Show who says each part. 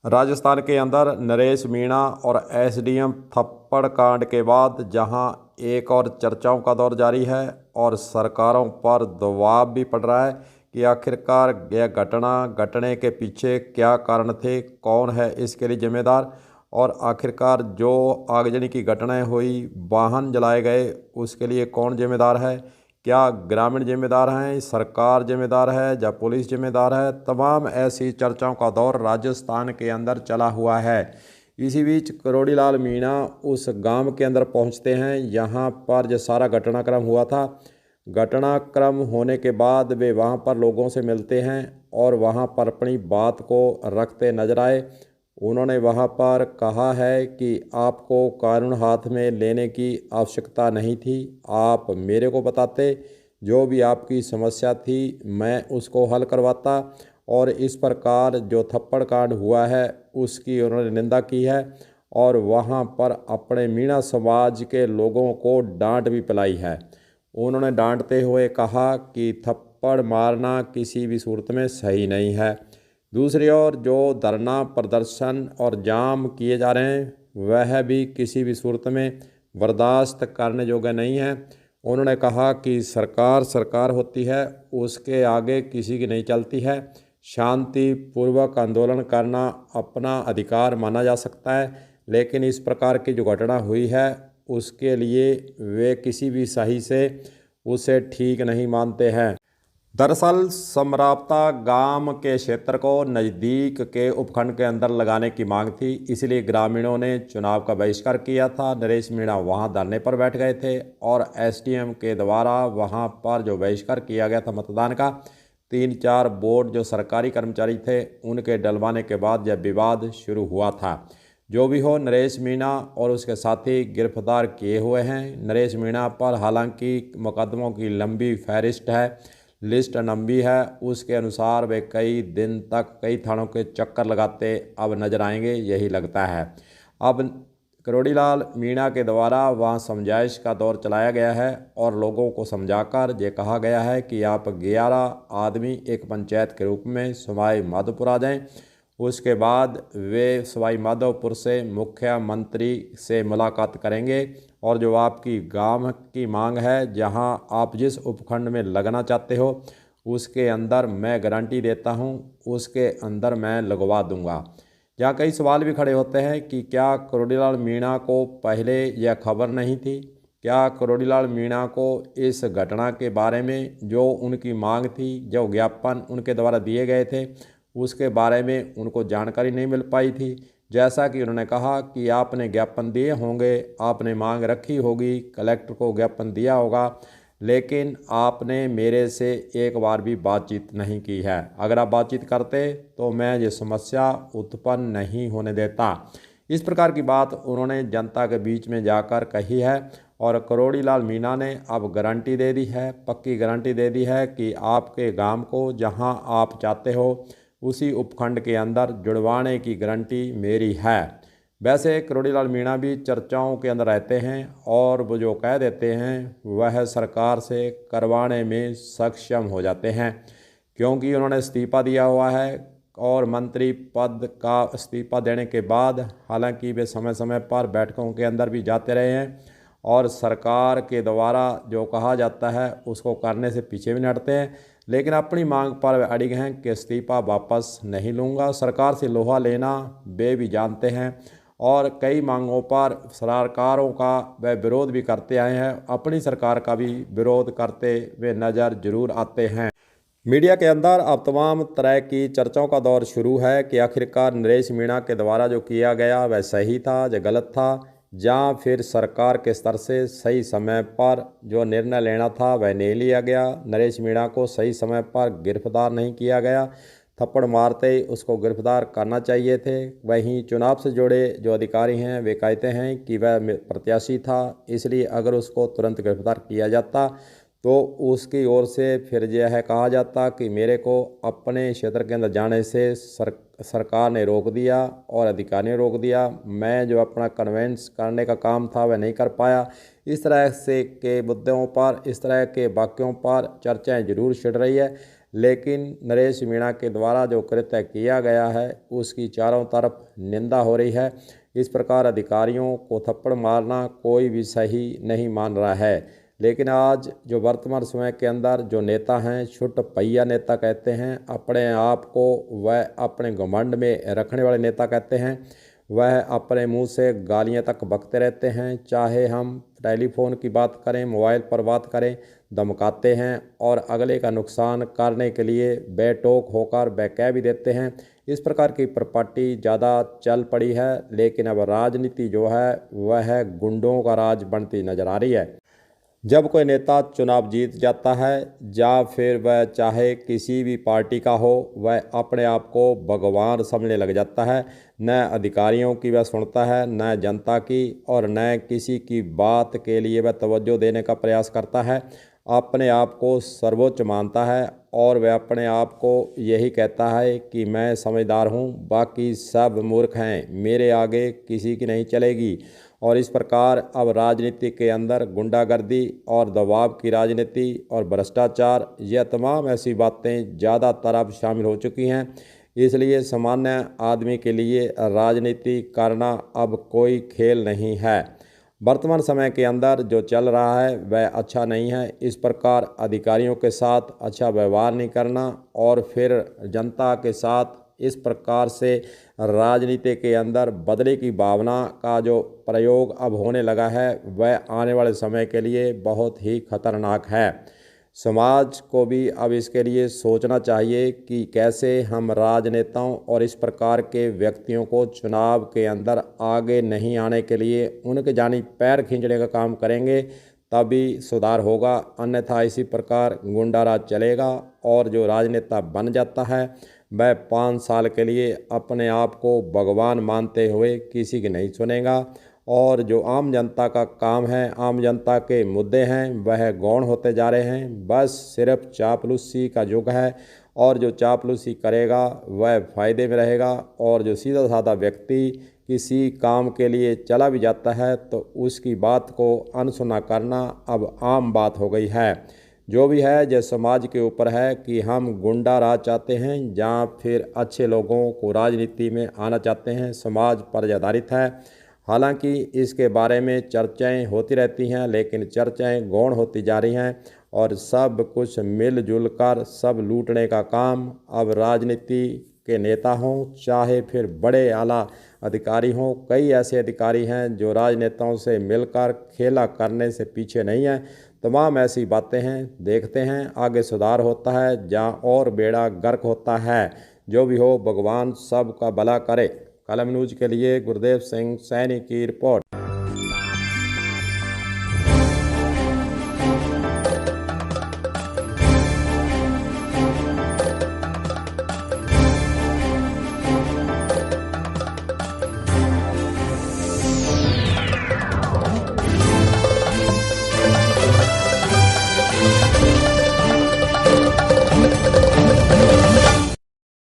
Speaker 1: राजस्थान के अंदर नरेश मीणा और एसडीएम थप्पड़ कांड के बाद जहां एक और चर्चाओं का दौर जारी है और सरकारों पर दबाव भी पड़ रहा है कि आखिरकार यह घटना घटने के पीछे क्या कारण थे, कौन है इसके लिए जिम्मेदार और आखिरकार जो आगजनी की घटनाएं हुई, वाहन जलाए गए, उसके लिए कौन जिम्मेदार है। क्या ग्रामीण जिम्मेदार हैं, सरकार जिम्मेदार है या पुलिस जिम्मेदार है। तमाम ऐसी चर्चाओं का दौर राजस्थान के अंदर चला हुआ है। इसी बीच करोड़ी लाल मीणा उस गांव के अंदर पहुंचते हैं। यहाँ पर जो सारा घटनाक्रम हुआ था, घटनाक्रम होने के बाद वे वहाँ पर लोगों से मिलते हैं और वहाँ पर अपनी बात को रखते नजर आए। उन्होंने वहाँ पर कहा है कि आपको कानून हाथ में लेने की आवश्यकता नहीं थी, आप मेरे को बताते, जो भी आपकी समस्या थी मैं उसको हल करवाता। और इस प्रकार जो थप्पड़ कांड हुआ है उसकी उन्होंने निंदा की है और वहाँ पर अपने मीणा समाज के लोगों को डांट भी पिलाई है। उन्होंने डांटते हुए कहा कि थप्पड़ मारना किसी भी सूरत में सही नहीं है। दूसरी ओर जो धरना प्रदर्शन और जाम किए जा रहे हैं वह भी किसी भी सूरत में बर्दाश्त करने योग्य नहीं है। उन्होंने कहा कि सरकार सरकार होती है, उसके आगे किसी की नहीं चलती है। शांतिपूर्वक आंदोलन करना अपना अधिकार माना जा सकता है, लेकिन इस प्रकार की जो घटना हुई है उसके लिए वे किसी भी सही से उसे ठीक नहीं मानते हैं। दरअसल समरावता गांव के क्षेत्र को नज़दीक के उपखंड के अंदर लगाने की मांग थी, इसलिए ग्रामीणों ने चुनाव का बहिष्कार किया था। नरेश मीणा वहां धरने पर बैठ गए थे और एसडीएम के द्वारा वहां पर जो बहिष्कार किया गया था मतदान का, 3-4 वोट जो सरकारी कर्मचारी थे उनके डलवाने के बाद यह विवाद शुरू हुआ था। जो भी हो, नरेश मीणा और उसके साथी गिरफ्तार किए हुए हैं। नरेश मीणा पर हालांकि मुकदमों की लंबी फहरिस्त है, लिस्ट लंबी है। उसके अनुसार वे कई दिन तक कई थानों के चक्कर लगाते अब नजर आएंगे, यही लगता है। अब करोड़ी लाल मीणा के द्वारा वहाँ समझाइश का दौर चलाया गया है और लोगों को समझाकर ये कहा गया है कि आप 11 आदमी एक पंचायत के रूप में सवाई माधोपुर आ जाएं। उसके बाद वे सवाई माधोपुर से मुख्यमंत्री से मुलाकात करेंगे और जो आपकी गांव की मांग है, जहां आप जिस उपखंड में लगना चाहते हो उसके अंदर मैं गारंटी देता हूं उसके अंदर मैं लगवा दूंगा। यहाँ कई सवाल भी खड़े होते हैं कि क्या करोड़ी लाल मीणा को पहले यह खबर नहीं थी? क्या करोड़ी लाल मीणा को इस घटना के बारे में जो उनकी मांग थी, जो ज्ञापन उनके द्वारा दिए गए थे, उसके बारे में उनको जानकारी नहीं मिल पाई थी? जैसा कि उन्होंने कहा कि आपने ज्ञापन दिए होंगे, आपने मांग रखी होगी, कलेक्टर को ज्ञापन दिया होगा, लेकिन आपने मेरे से एक बार भी बातचीत नहीं की है। अगर आप बातचीत करते तो मैं ये समस्या उत्पन्न नहीं होने देता। इस प्रकार की बात उन्होंने जनता के बीच में जाकर कही है और करोड़ी लाल मीणा ने अब गारंटी दे दी है, पक्की गारंटी दे दी है कि आपके गांव को जहां आप चाहते हो उसी उपखंड के अंदर जुड़वाने की गारंटी मेरी है। वैसे करोड़ी लाल मीणा भी चर्चाओं के अंदर रहते हैं और वो जो कह देते हैं वह सरकार से करवाने में सक्षम हो जाते हैं, क्योंकि उन्होंने इस्तीफा दिया हुआ है और मंत्री पद का इस्तीफा देने के बाद हालांकि वे समय समय पर बैठकों के अंदर भी जाते रहे हैं और सरकार के द्वारा जो कहा जाता है उसको करने से पीछे भी नहीं हटते हैं, लेकिन अपनी मांग पर वे अड़िग हैं कि इस्तीफा वापस नहीं लूँगा। सरकार से लोहा लेना वे भी जानते हैं और कई मांगों पर सरकारों का वे विरोध भी करते आए हैं, अपनी सरकार का भी विरोध करते वे नज़र जरूर आते हैं। मीडिया के अंदर अब तमाम तरह की चर्चाओं का दौर शुरू है कि आखिरकार नरेश मीणा के द्वारा जो किया गया वह सही था या गलत था, या फिर सरकार के स्तर से सही समय पर जो निर्णय लेना था वह नहीं लिया गया। नरेश मीणा को सही समय पर गिरफ्तार नहीं किया गया, थप्पड़ मारते ही उसको गिरफ्तार करना चाहिए थे। वहीं चुनाव से जुड़े जो अधिकारी हैं वे कहते हैं कि वह प्रत्याशी था, इसलिए अगर उसको तुरंत गिरफ्तार किया जाता तो उसकी ओर से फिर यह कहा जाता कि मेरे को अपने क्षेत्र के अंदर जाने से सरकार ने रोक दिया और अधिकारी ने रोक दिया, मैं जो अपना कन्वेंस करने का काम था वह नहीं कर पाया। इस तरह से के मुद्दों पर, इस तरह के वाक्यों पर चर्चाएं जरूर छिड़ रही है, लेकिन नरेश मीणा के द्वारा जो कृत्य किया गया है उसकी चारों तरफ निंदा हो रही है। इस प्रकार अधिकारियों को थप्पड़ मारना कोई भी सही नहीं मान रहा है। लेकिन आज जो वर्तमान समय के अंदर जो नेता हैं, छुट पहिया नेता कहते हैं, अपने आप को वह अपने घमंड में रखने वाले नेता कहते हैं, वह अपने मुंह से गालियां तक बकते रहते हैं। चाहे हम टेलीफोन की बात करें, मोबाइल पर बात करें, धमकाते हैं और अगले का नुकसान करने के लिए बेटोक होकर वह कह भी देते हैं। इस प्रकार की प्रॉपर्टी ज़्यादा चल पड़ी है। लेकिन अब राजनीति जो है वह गुंडों का राज बनती नजर आ रही है। जब कोई नेता चुनाव जीत जाता है या फिर वह चाहे किसी भी पार्टी का हो, वह अपने आप को भगवान समझने लग जाता है। न अधिकारियों की वह सुनता है, न जनता की, और न किसी की बात के लिए वह तवज्जो देने का प्रयास करता है। अपने आप को सर्वोच्च मानता है और वह अपने आप को यही कहता है कि मैं समझदार हूँ, बाकी सब मूर्ख हैं, मेरे आगे किसी की नहीं चलेगी। और इस प्रकार अब राजनीति के अंदर गुंडागर्दी और दबाव की राजनीति और भ्रष्टाचार, यह तमाम ऐसी बातें ज़्यादातर अब शामिल हो चुकी हैं। इसलिए सामान्य आदमी के लिए राजनीति करना अब कोई खेल नहीं है। वर्तमान समय के अंदर जो चल रहा है वह अच्छा नहीं है। इस प्रकार अधिकारियों के साथ अच्छा व्यवहार नहीं करना और फिर जनता के साथ इस प्रकार से राजनीति के अंदर बदले की भावना का जो प्रयोग अब होने लगा है वह आने वाले समय के लिए बहुत ही खतरनाक है। समाज को भी अब इसके लिए सोचना चाहिए कि कैसे हम राजनेताओं और इस प्रकार के व्यक्तियों को चुनाव के अंदर आगे नहीं आने के लिए उनके जानी पैर खींचने का काम करेंगे, तभी सुधार होगा। अन्यथा इसी प्रकार गुंडाराज चलेगा और जो राजनेता बन जाता है वह 5 साल के लिए अपने आप को भगवान मानते हुए किसी की नहीं सुनेगा। और जो आम जनता का काम है, आम जनता के मुद्दे हैं, वह गौण होते जा रहे हैं। बस सिर्फ चापलूसी का युग है और जो चापलूसी करेगा वह फ़ायदे में रहेगा। और जो सीधा साधा व्यक्ति किसी काम के लिए चला भी जाता है तो उसकी बात को अनसुना करना अब आम बात हो गई है। जो भी है जो समाज के ऊपर है कि हम गुंडा राज चाहते हैं या फिर अच्छे लोगों को राजनीति में आना चाहते हैं, समाज पर आधारित है। हालांकि इसके बारे में चर्चाएं होती रहती हैं, लेकिन चर्चाएं गौण होती जा रही हैं और सब कुछ मिलजुल कर सब लूटने का काम अब राजनीति के नेता हों चाहे फिर बड़े आला अधिकारी हों। कई ऐसे अधिकारी हैं जो राजनेताओं से मिलकर खेला करने से पीछे नहीं हैं। तमाम ऐसी बातें हैं, देखते हैं आगे सुधार होता है जहाँ और बेड़ा गर्क होता है। जो भी हो, भगवान सब का भला करे। कलम न्यूज के लिए गुरदेव सिंह सैनी की रिपोर्ट।